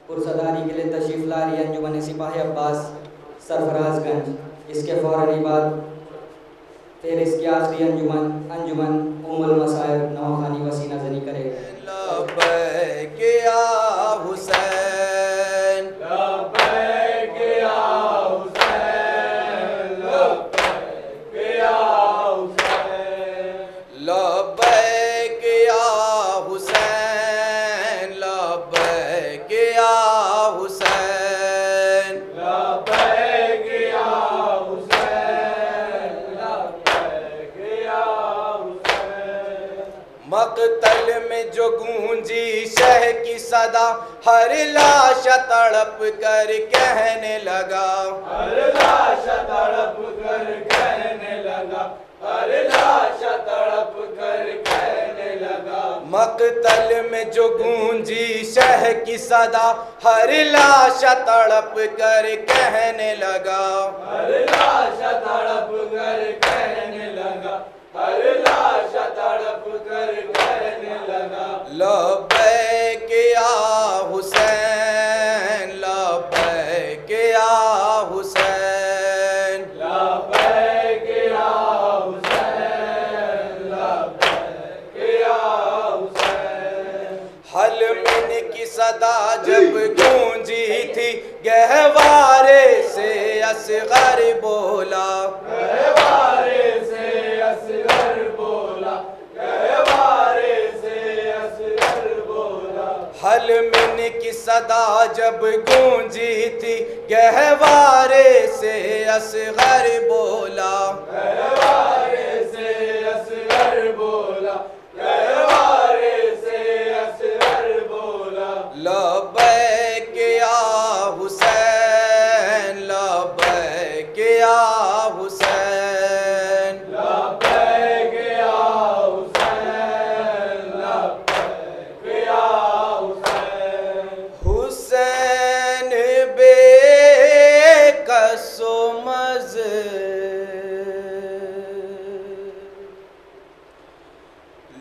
पुरसदारी के लिए तशरीफ़ ला रही अंजुमन सिपाही अब्बास सरफराजगंज। इसके फ़ौरन बाद फिर इसकी आखिरी अंजुमन अंजुमन उम्मुल मसाइब नवाखानी वसीना जनी करेगा। लब्बैक या हुसैन, लब्बैक या हुसैन, लब्बैक या हुसैन, लब्बैक या हुसैन, लब्बैक या हुसैन, लब्बैक या हुसैन, लब्बैक या हुसैन। मक़तल में जो गूंजी शह की सदा, हर लाश तड़प कर कहने लगा, हर लाश तड़प कर कहने लगा, हर लाश तड़प कर कहने लगा। मक़तल में जो गूंजी शह की सदा, हर लाश तड़प कर कहने लगा, हर लाश तड़प कर कहने लगा, हर लाश तड़प कर कहने लगा। लब्बैक या हुसैन, लब्बैक या हुसैन, लब्बैक या हुसैन, लब्बैक या हुसैन। हलमिन की सदा जब गूंजी थी, गहवारे से असगर बोला, गहवारे से असगर बोला, गहवारे से असगर बोला। हलमिन की सदा जब गूंजी थी, गहवारे से असगर बोला, गहवारे से असगर बोला, गहवारे से असगर बोला। लब्बैक या हुसैन, लब्बैक या हुसैन, लब्बैक या हुसैन, लब्बैक या हुसैन। हुसैन बेकसो मज़े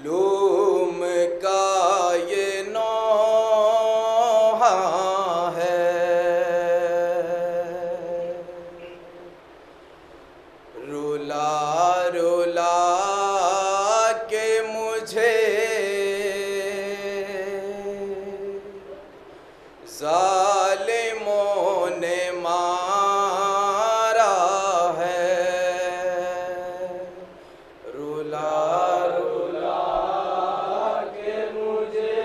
लूम का ये नौहा है, रुला रुला के मुझे ज़ालिमों ने मारा है, रुला रुला के मुझे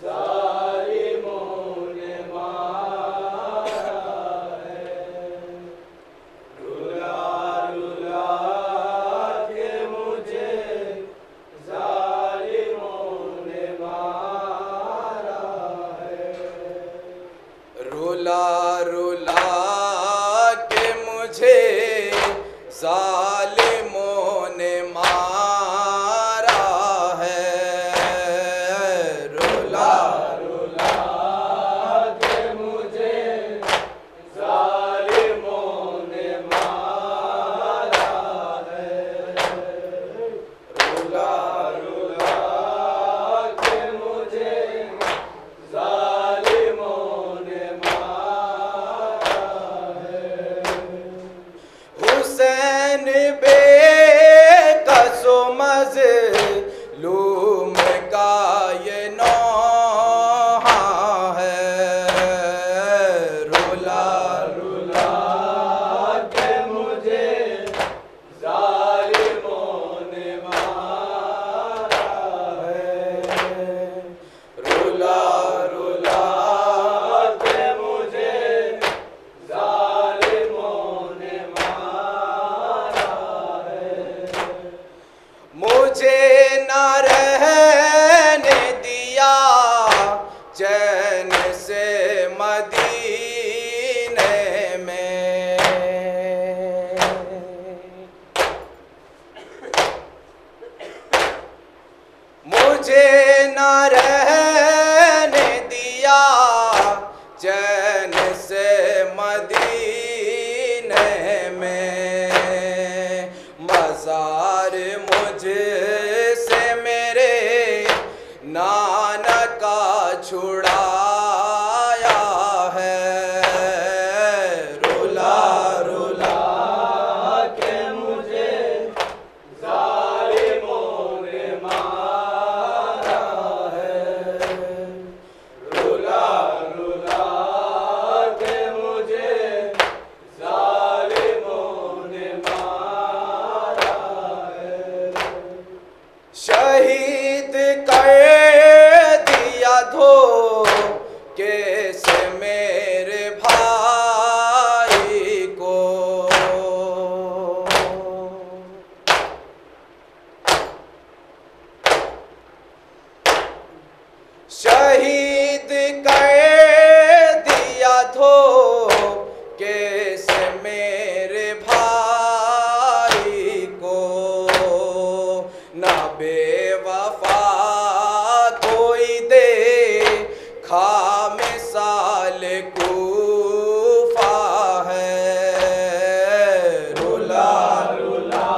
ज़ालिमों ने मारा है, रुला रुला के मुझे ज़ालिमों ने मारा है, रुला रुला के मुझे ज़ालिमों ने मारा है, रुला रुला के मुझे ज़ालिमों ने मारा है, रुला रुला के मुझे ज़ालिमों ने मारा है। हुसैन बेकसो मज़लूम का ये नौहा है, रुला रुला के मुझे ज़ालिमों ने मारा है, रुला रुला के मुझे ज़ालिमों ने मारा है। मुझे न रहने दिया चैन से मदीने में, मुझे न रहने कैसे मेरे भाई को। शहीद कर दिया धो कैसे मेरे भाई को। ना बेवफा कोई दे खा मिसाल कूफा है। रुला रुला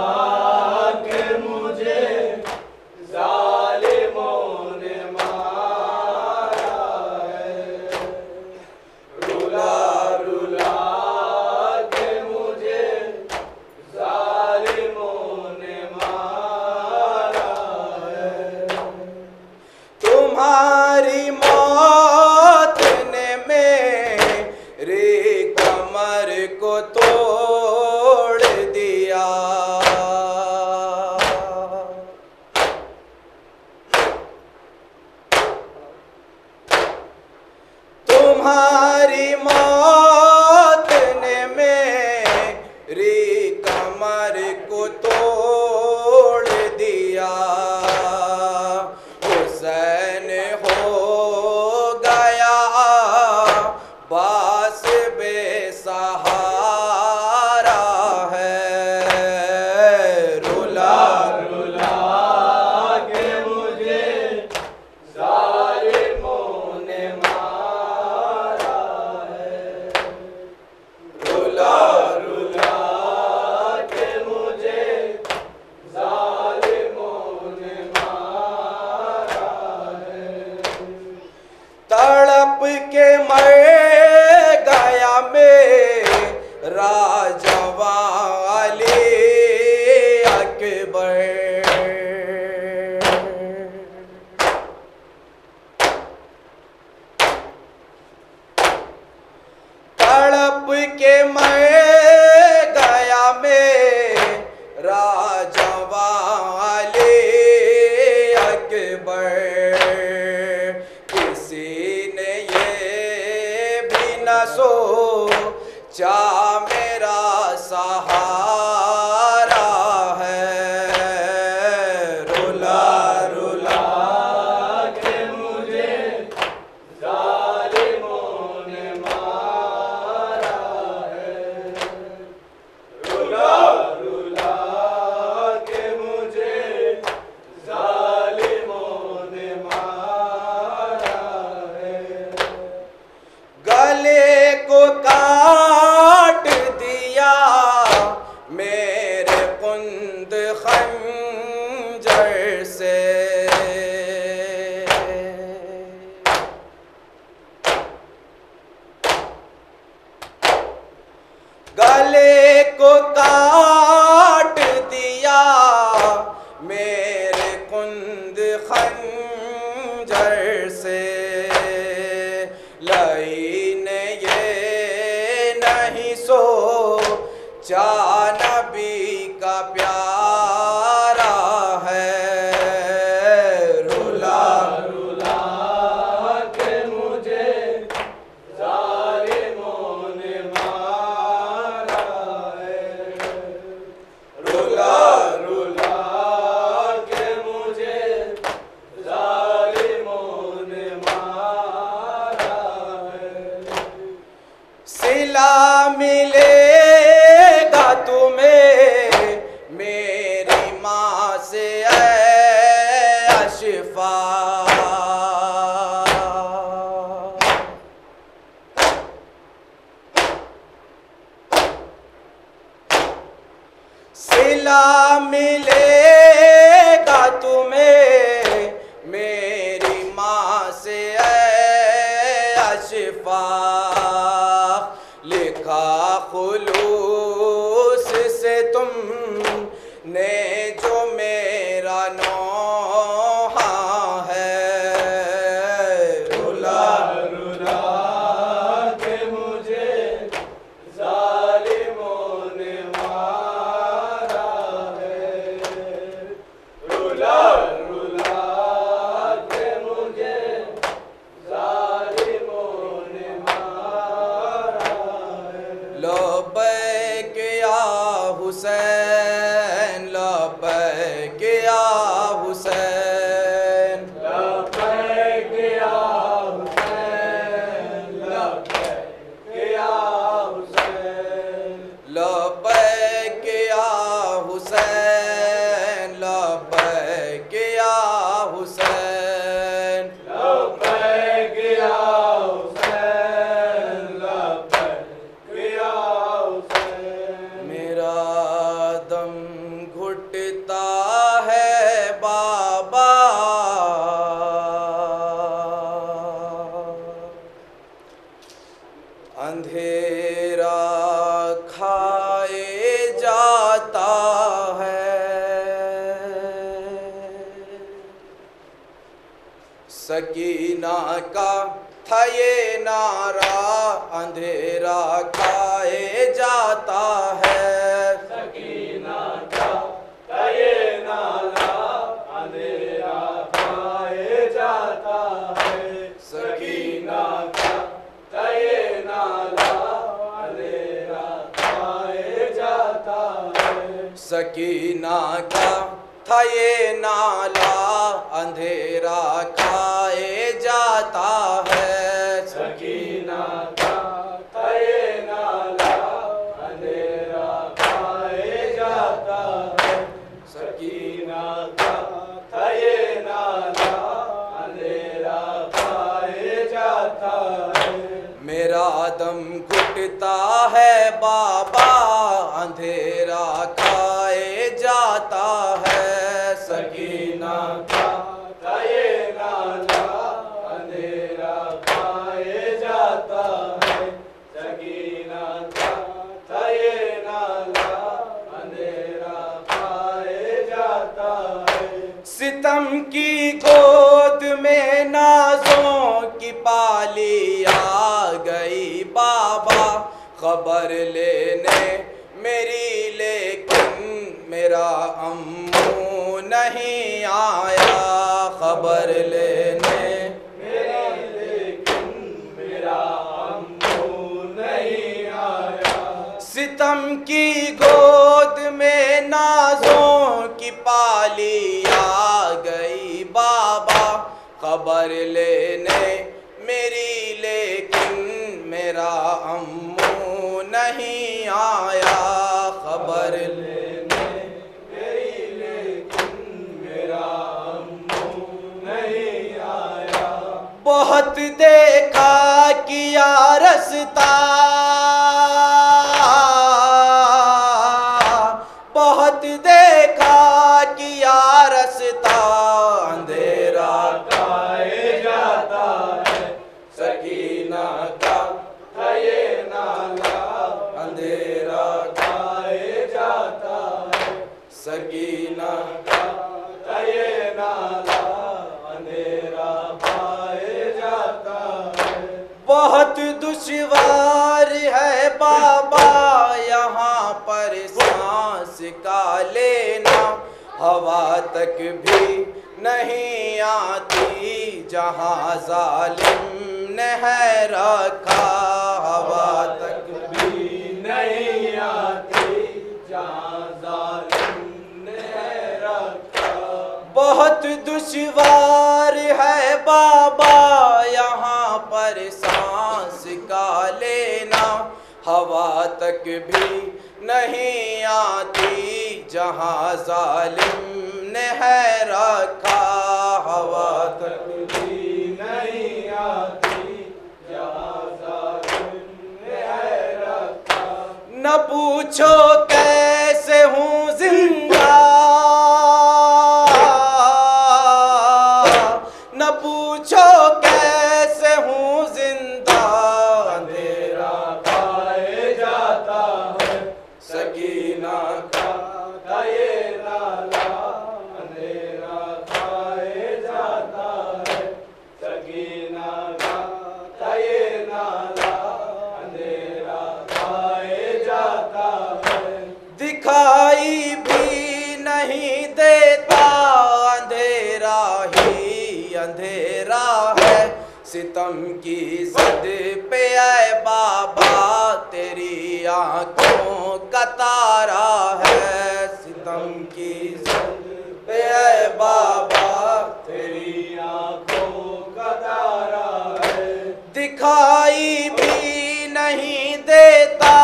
के मुझे जालिमों ने मारा है। रुला रुला के मुझे जालिमों ने मारा है। तुम्हारी मौत ने मेरी कमर को तोड़ दिया। तुम्हारी मौत ने मेरी कमर को तोड़ दिया। हुसैन हो गया बास बेसहारा है। रुला रुला के मुझे जालिमों ने मारा है। रुला रुला के मुझे जालिमों ने मारा है। तड़प के मर गया मेरा जवाली अकबर। तड़प के मर गया मेरा जवाली अकबर। किसी ने ये भी न सोचा मेरा सहारा है। रुला रुला के मुझे जालिमों ने मारा है। रुला रुला के मुझे जालिमों ने मारा है। गले को काट दिया मेरे कुंद खंजर से। गले को काट दिया मेरे कुंद खंजर से। लई ने ये नहीं सोचा नबी का प्यारा है। रुला रुला के मुझे जालिमों ने मारा है। रुला रुला के मुझे जालिमों ने मारा है। सिला मिलेगा तुम्हें मेरी माँ से ऐ अशफा। सिला मिलेगा तुम्हें मेरी माँ से ऐ अशफा। लिखा खुलूस से तुमने जो मेरा नौहा है। रुला रुला के मुझे जालिमों ने मारा है। रुला रुला के मुझे अंधेरा खाए जाता है। सकीना का था ये नारा, अंधेरा खाए जाता है। सकीना का था ये नारा, अंधेरा खाए जाता है। सकीना का था ये नारा, अंधेरा खाए जाता है। सकीना का था ये नाला, अंधेरा खाए जाता है। सकीना का था ये नाला, अंधेरा खाए जाता है। सकीना का था ये नाला, अंधेरा खाए जाता है। मेरा दम घुटता है बाबा, अंधेरा खाए जाता है। सकीना का था ये नाला, अंधेरा खाए जाता है। सकीना का था ये नाला, अंधेरा खाए जाता है। सितम की गोद में नाजों की पाली आ गई बाबा, खबर लेने मेरी, लेकिन मेरा अम्मू नहीं आया। खबर लेने मेरी, लेकिन मेरा अम्मू नहीं आया। सितम की गोद में नाजों की पाली आ गई बाबा, खबर लेने मेरी, लेकिन मेरा अम्मू नहीं आया। खबर लेने मेरी, लेकिन मेरा अम्मू नहीं आया। बहुत देखा किया रस्ता, बहुत देखा किया रस्ता, अंधेरा खाए जाता है। सकीना का था ये नाला, अंधेरा खाए जाता है। सकीना का था ये नाला, अंधेरा खाए जाता है। बहुत दुश्वार है बाबा यहाँ पर सांस का लेना, हवा तक भी नहीं आती जहाँ जालिम ने है रखा। हवा तक भी नहीं आती जहाँ जालिम ने रखा। बहुत दुश्वार है बाबा यहाँ पर सांस का लेना, हवा तक भी नहीं आती जहाँ जालिम ने है रखा। हवा तक भी नहीं आती जहाँ जालिम ने है रखा। न पूछो कैसे हूँ जिंदा, न पूछो कैसे हूँ जिंदा, अंधेरा खाए जाता है। सकीना का था ये नाला, अंधेरा खाए जाता है। सकीना का था ये नाला, अंधेरा खाए जाता है। दिखाई भी नहीं देता, अंधेरा ही अंधेरा है। सितम की ज़द पे आए बाबा, तेरी आंखों का तारा है। सितम की ज़द पे आए बाबा, तेरी आंखों का तारा है। दिखाई भी नहीं देता,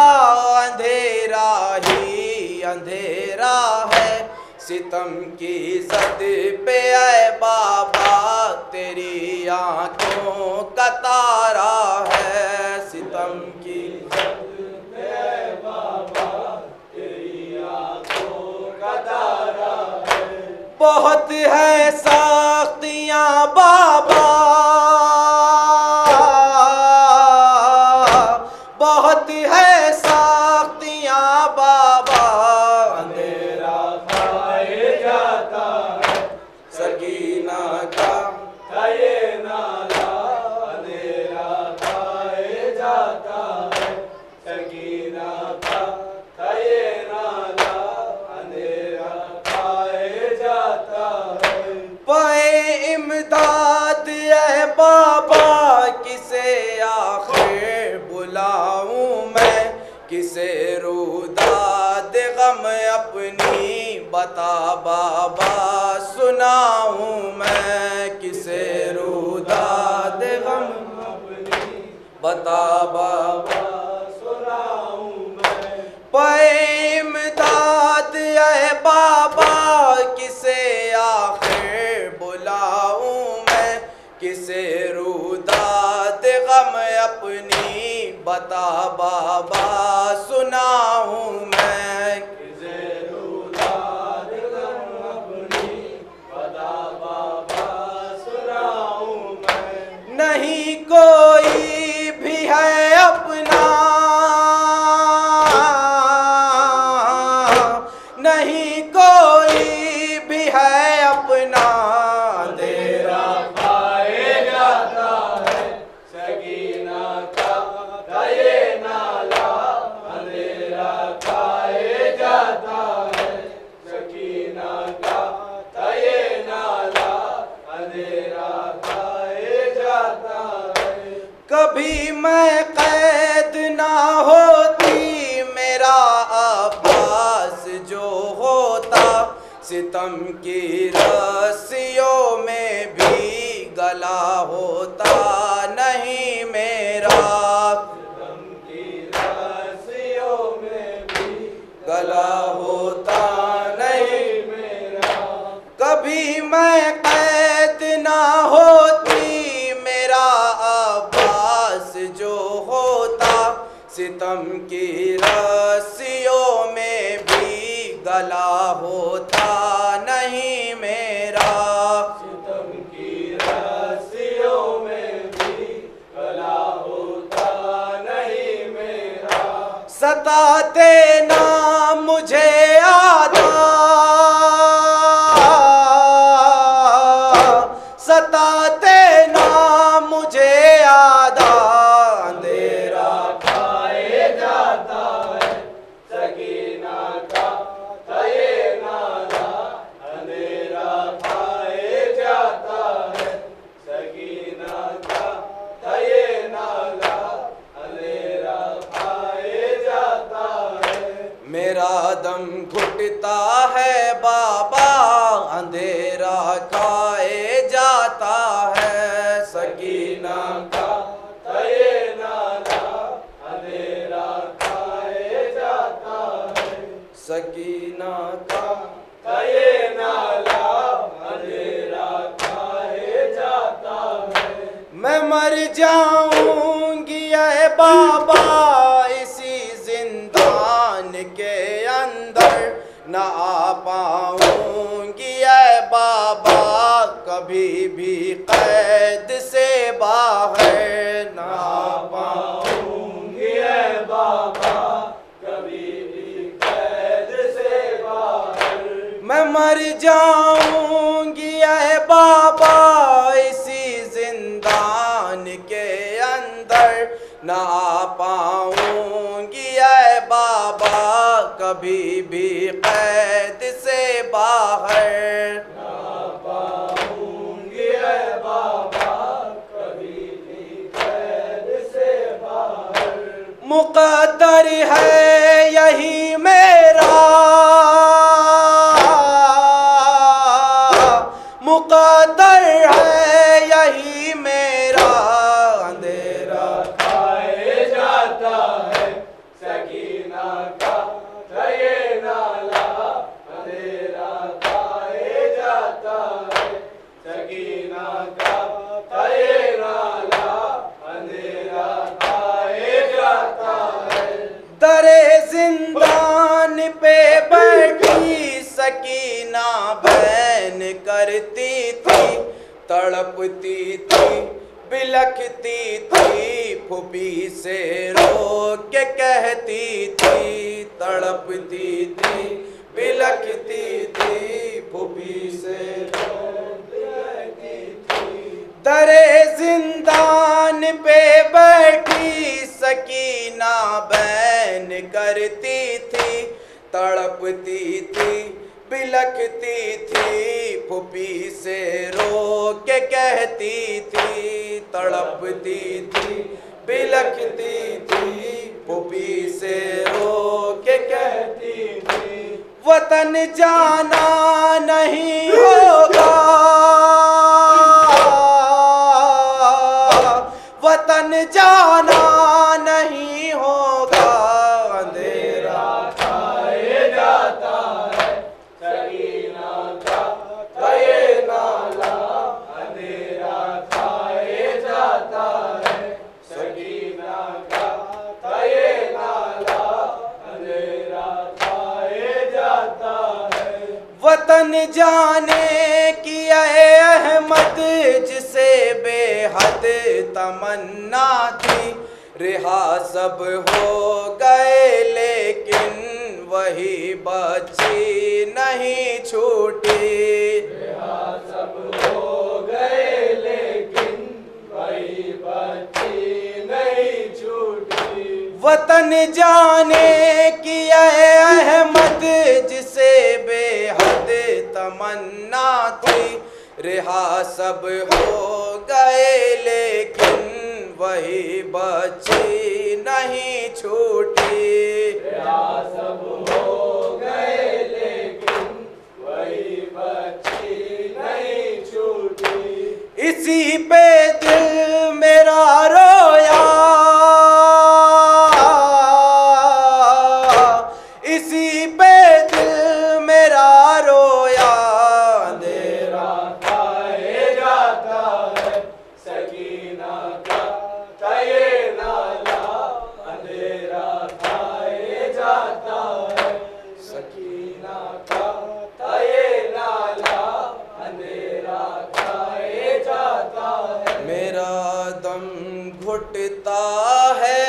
अंधेरा ही अंधेरा है। सितम की ज़द पे आए बाबा, तेरी आंखों का तारा है। सितम की बाबा, तेरी आंखों का तारा है। बहुत है सख्तियाँ बाबा, बता बाबा सुनाऊं मैं किसे रुदाद गम अपनी, बता बाबा सुनाऊं मैं पैमदाद है बाबा किसे आखिर बुलाऊं मैं किसे रुदाद गम अपनी, बता बाबा सुनाऊं मैं किसे रुदाद गम अपनी, बता बाबा सुनाऊं मैं। नहीं कोई भी है अपना, नहीं कोई भी है अपना, अंधेरा खाए जाता है सकीना का ये नाला, अंधेरा खाए जाता है सकीना का ये नाला, अंधेरा खाए जाता है। कभी मैं कैद ना होती मेरा अब्बास जो होता, सितम की रस्सियों में भी गला होता नहीं मेरा, सितम की रस्सियों में भी गला होता नहीं मेरा। कभी मैं कैद ना होती मेरा अब्बास जो होता, सितम की रस्सियों में भी गला होता नहीं मेरा, सितम की रस्सियों में भी गला होता नहीं मेरा। सताते ना मुझे आदा, सताते ना मुझे आदा, अंधेरा खाए जाता है सकीना का ये नाला, अंधेरा खाए जाता है सकीना का ये नाला, अंधेरा खाए जाता है। मेरा दम घुटता है बाबा, अंधेरा खाए जाता है सकीना का ये नाला, अंधेरा खाए जाता है सकीना का ये नाला, अंधेरा खाए जाता है। मैं मर जाऊंगी ऐ बाबा इसी जिंदान के अंदर, न आ पाऊंगी ऐ बाबा कभी भी कैद से बाहर, न आ पाऊंगी ऐ बाबा कभी भी कैद से बाहर। मैं मर जाऊंगी ऐ बाबा इसी जिंदान के अंदर, न आ पाऊंगी ऐ बाबा कभी भी कैद से बाहर, ना पाऊंगी ऐ बाबा कभी भी कैद से बाहर। मुकद्दर है यही मेरा, मुकद्दर है यही मेरा, अंधेरा खाए जाता है सकीना का ये नाला, अंधेरा खाए जाता है सकीना का ये नाला, अंधेरा खाए जाता है। दरे जिंदान पे बैठी सकीना बहन करती थी, तड़पती थी बिलखती थी, फुबी से रो के कहती थी, तड़पती थी बिलखती थी, फुबी से दरे जिंदान पे बैठी सकीना बहन करती थी, तड़पती थी बिलखती थी, फुफी से रो के कहती थी, तड़पती थी बिलखती थी, फुफी से रो के कहती थी। वतन जाना नहीं होगा, वतन जाना नहीं होगा। अंधेरा छाए जाता है सकीना का ये नाला, अंधेरा छाए जाता है सकीना का ये नाला, अंधेरा छाए जाता है। वतन जाने की ऐ अहमद जिसे बेहद तमन्ना थी, रिहा सब हो गए लेकिन वही बच्ची नहीं छूटी। रिहा सब हो गए लेकिन वही बच्ची नहीं छूटी। वतन जाने की ऐ अहमद जिसे बेहद तमन्ना थी, रिहा सब हो गए लेकिन वही बच्ची नहीं छूटी। रिहा सब हो गए लेकिन वही बच्ची नहीं छूटी। इसी पे दिल मेरा रोया, इसी पे दिल मेरा रोया। अंधेरा छाए जाता है सकीना का ये नाला, अंधेरा छाए जाता है सकीना का ये नाला, अंधेरा छाए जाता है। मेरा दम घुटता है